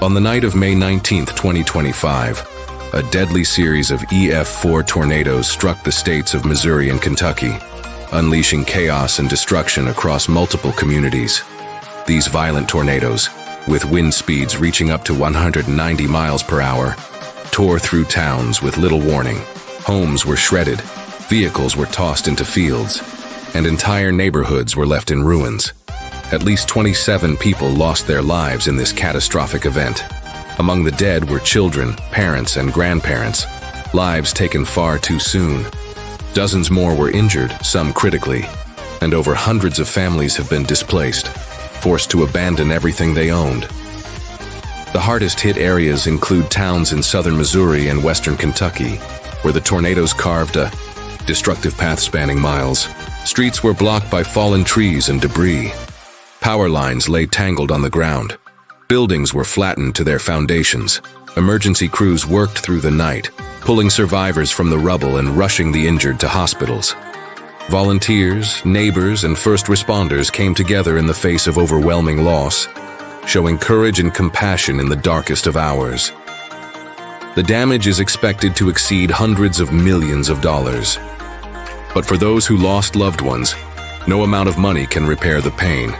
On the night of May 19, 2025, a deadly series of EF4 tornadoes struck the states of Missouri and Kentucky, unleashing chaos and destruction across multiple communities. These violent tornadoes, with wind speeds reaching up to 190 miles per hour, tore through towns with little warning. Homes were shredded, vehicles were tossed into fields, and entire neighborhoods were left in ruins. At least 27 people lost their lives in this catastrophic event. Among the dead were children, parents, and grandparents, lives taken far too soon. Dozens more were injured, some critically, and over hundreds of families have been displaced, forced to abandon everything they owned. The hardest hit areas include towns in southern Missouri and western Kentucky, where the tornadoes carved a destructive path spanning miles. Streets were blocked by fallen trees and debris. Power lines lay tangled on the ground. Buildings were flattened to their foundations. Emergency crews worked through the night, pulling survivors from the rubble and rushing the injured to hospitals. Volunteers, neighbors, and first responders came together in the face of overwhelming loss, showing courage and compassion in the darkest of hours. The damage is expected to exceed hundreds of millions of dollars. But for those who lost loved ones, no amount of money can repair the pain.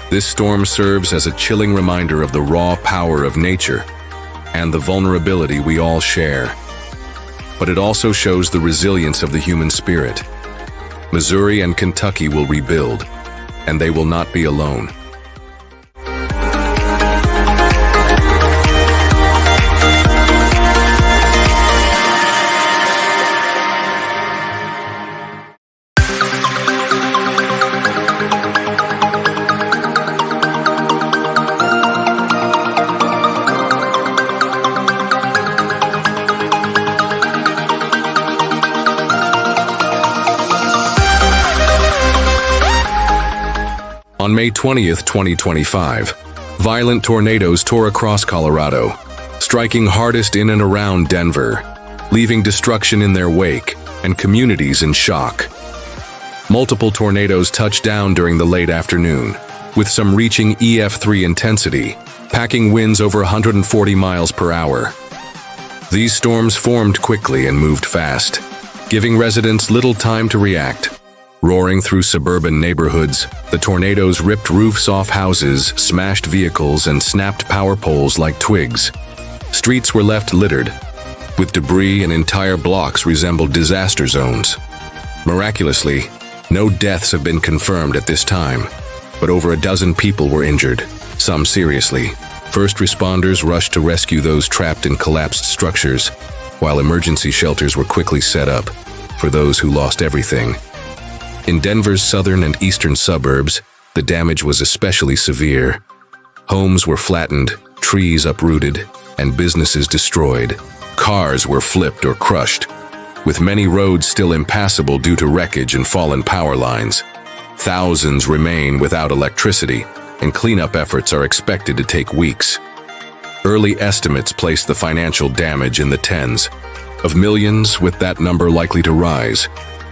This storm serves as a chilling reminder of the raw power of nature and the vulnerability we all share. But it also shows the resilience of the human spirit. Missouri and Kentucky will rebuild, and they will not be alone. On May 20th, 2025, violent tornadoes tore across Colorado, striking hardest in and around Denver, leaving destruction in their wake and communities in shock. Multiple tornadoes touched down during the late afternoon, with some reaching EF3 intensity, packing winds over 140 miles per hour. These storms formed quickly and moved fast, giving residents little time to react. Roaring through suburban neighborhoods, the tornadoes ripped roofs off houses, smashed vehicles, and snapped power poles like twigs. Streets were left littered, with debris, and entire blocks resembled disaster zones. Miraculously, no deaths have been confirmed at this time, but over a dozen people were injured, some seriously. First responders rushed to rescue those trapped in collapsed structures, while emergency shelters were quickly set up for those who lost everything. In Denver's southern and eastern suburbs, the damage was especially severe. Homes were flattened, trees uprooted, and businesses destroyed. Cars were flipped or crushed, with many roads still impassable due to wreckage and fallen power lines. Thousands remain without electricity, and cleanup efforts are expected to take weeks. Early estimates place the financial damage in the tens of millions, with that number likely to rise.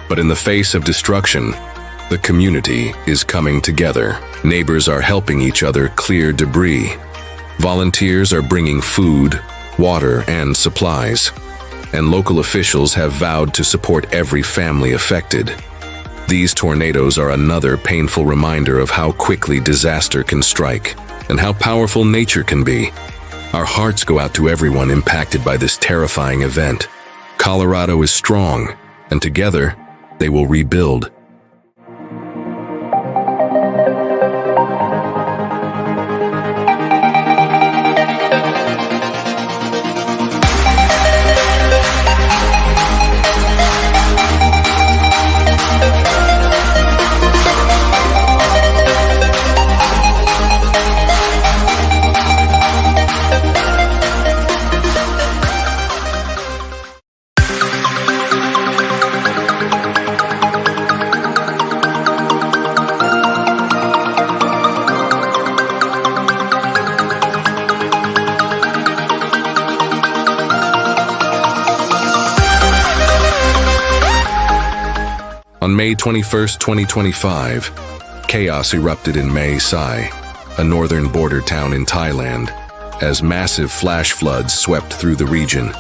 But in the face of destruction, the community is coming together. Neighbors are helping each other clear debris. Volunteers are bringing food, water, and supplies. And local officials have vowed to support every family affected. These tornadoes are another painful reminder of how quickly disaster can strike and how powerful nature can be. Our hearts go out to everyone impacted by this terrifying event. Colorado is strong, and together, they will rebuild. On May 21, 2025, chaos erupted in Mae Sai, a northern border town in Thailand. as massive flash floods swept through the region,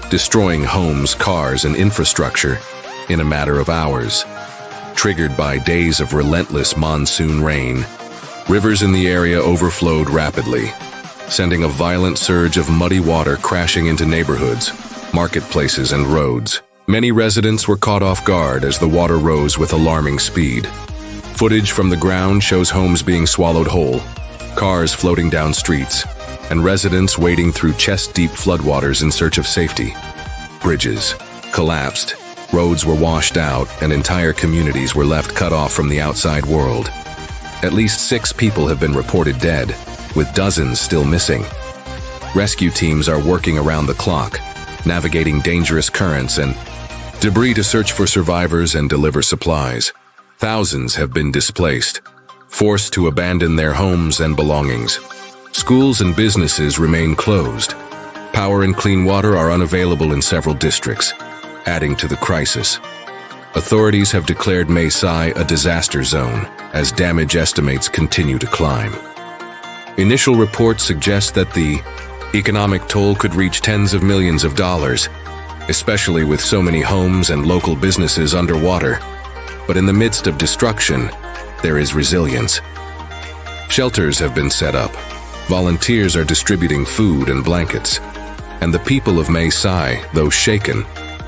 destroying homes, cars, and infrastructure in a matter of hours. Triggered by days of relentless monsoon rain, rivers in the area overflowed rapidly, sending a violent surge of muddy water crashing into neighborhoods, marketplaces, and roads. Many residents were caught off guard as the water rose with alarming speed. Footage from the ground shows homes being swallowed whole, cars floating down streets, and residents wading through chest-deep floodwaters in search of safety. Bridges collapsed, roads were washed out, and entire communities were left cut off from the outside world. At least 6 people have been reported dead, with dozens still missing. Rescue teams are working around the clock, navigating dangerous currents and debris to search for survivors and deliver supplies. Thousands have been displaced, forced to abandon their homes and belongings. Schools and businesses remain closed. Power and clean water are unavailable in several districts, adding to the crisis. Authorities have declared Mae Sai a disaster zone as damage estimates continue to climb. Initial reports suggest that the economic toll could reach tens of millions of dollars, especially with so many homes and local businesses underwater. But in the midst of destruction, there is resilience. Shelters have been set up, volunteers are distributing food and blankets, and the people of Mae Sai, though shaken,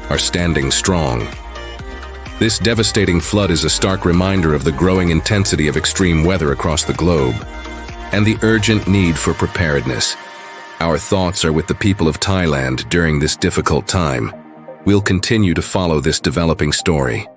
are standing strong. This devastating flood is a stark reminder of the growing intensity of extreme weather across the globe, and the urgent need for preparedness. Our thoughts are with the people of Thailand during this difficult time. We'll continue to follow this developing story.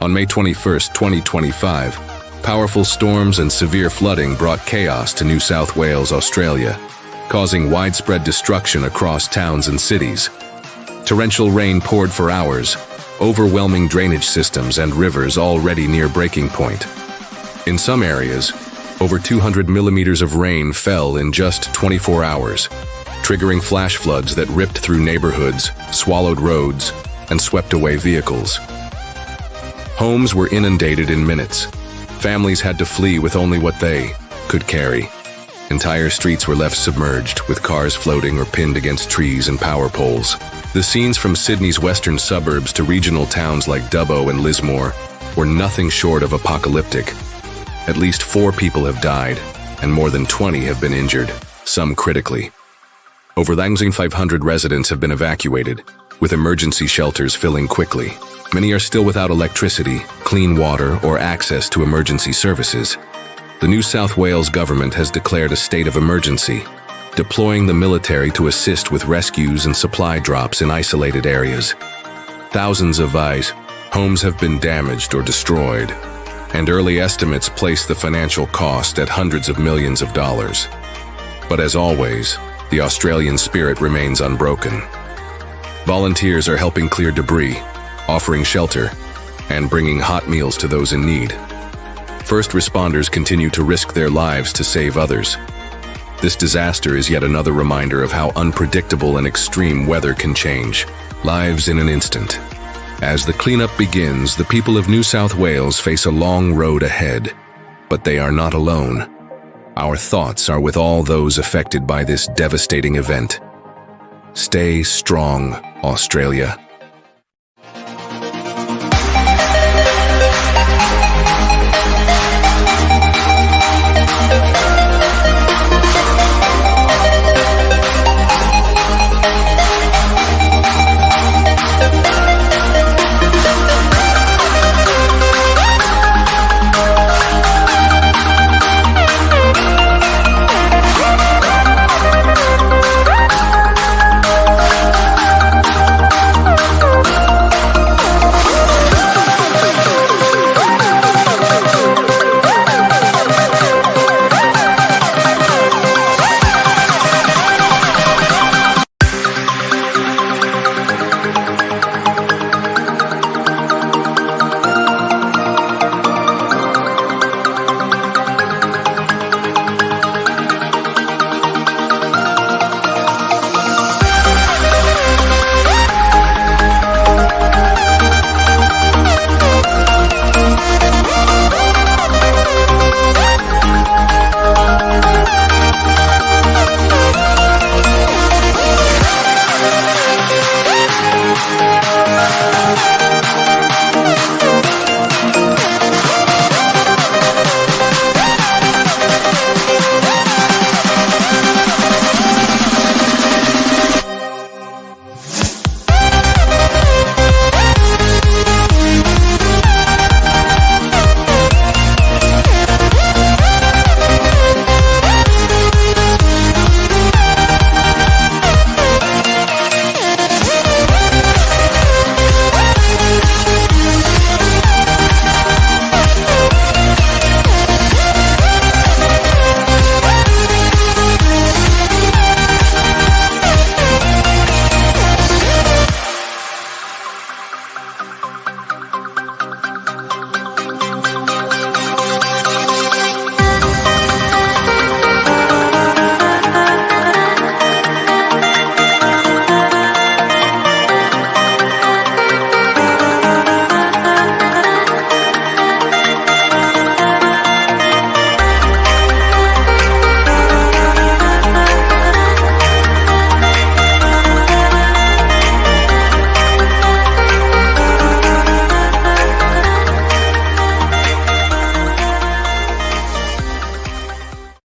On May 21, 2025, powerful storms and severe flooding brought chaos to New South Wales, Australia, causing widespread destruction across towns and cities. Torrential rain poured for hours, overwhelming drainage systems and rivers already near breaking point. In some areas, over 200 millimeters of rain fell in just 24 hours, triggering flash floods that ripped through neighborhoods, swallowed roads, and swept away vehicles. Homes were inundated in minutes. Families had to flee with only what they could carry. Entire streets were left submerged, with cars floating or pinned against trees and power poles. The scenes from Sydney's western suburbs to regional towns like Dubbo and Lismore were nothing short of apocalyptic. At least 4 people have died, and more than 20 have been injured, some critically. Over 500 residents have been evacuated, with emergency shelters filling quickly. Many are still without electricity, clean water, or access to emergency services. The New South Wales government has declared a state of emergency, deploying the military to assist with rescues and supply drops in isolated areas. Thousands of homes have been damaged or destroyed, and early estimates place the financial cost at hundreds of millions of dollars. But as always, the Australian spirit remains unbroken. Volunteers are helping clear debris, offering shelter, and bringing hot meals to those in need. First responders continue to risk their lives to save others. This disaster is yet another reminder of how unpredictable and extreme weather can change lives in an instant. As the cleanup begins, the people of New South Wales face a long road ahead, but they are not alone. Our thoughts are with all those affected by this devastating event. Stay strong, Australia.